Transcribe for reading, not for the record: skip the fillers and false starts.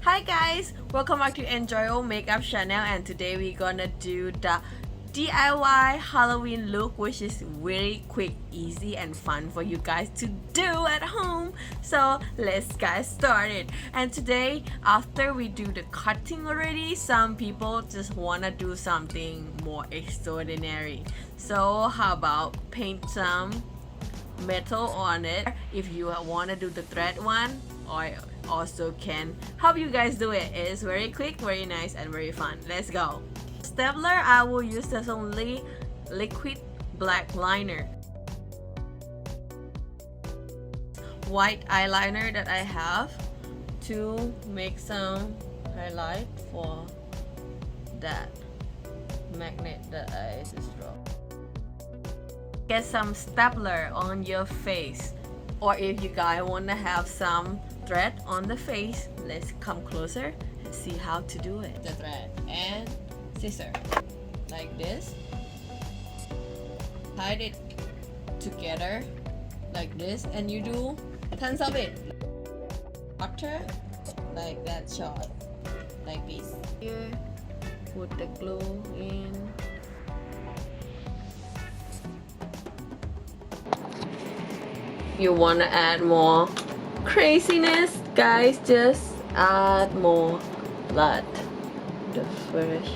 Hi guys, welcome back to Enjoyo Makeup channel, and today we're gonna do the DIY Halloween look, which is very quick, easy and fun for you guys to do at home. So let's get started. And today, after we do the cutting already, some people just wanna do something more extraordinary. So how about paint some metal on it? If you want to do the thread one, I also can help you guys do it. It is very quick, very nice and very fun. Let's go. Stapler, I will use this only liquid black liner, white eyeliner that I have to make some highlight for that magnet that I just draw. Get some stapler on your face, or if you guys want to have some thread on the face, let's come closer and see how to do it. The thread and scissor like this, hide it together like this, and you do tons of it after like that shot like this. Here, put the glue in. You want to add more craziness, guys, just add more blood. The fresh.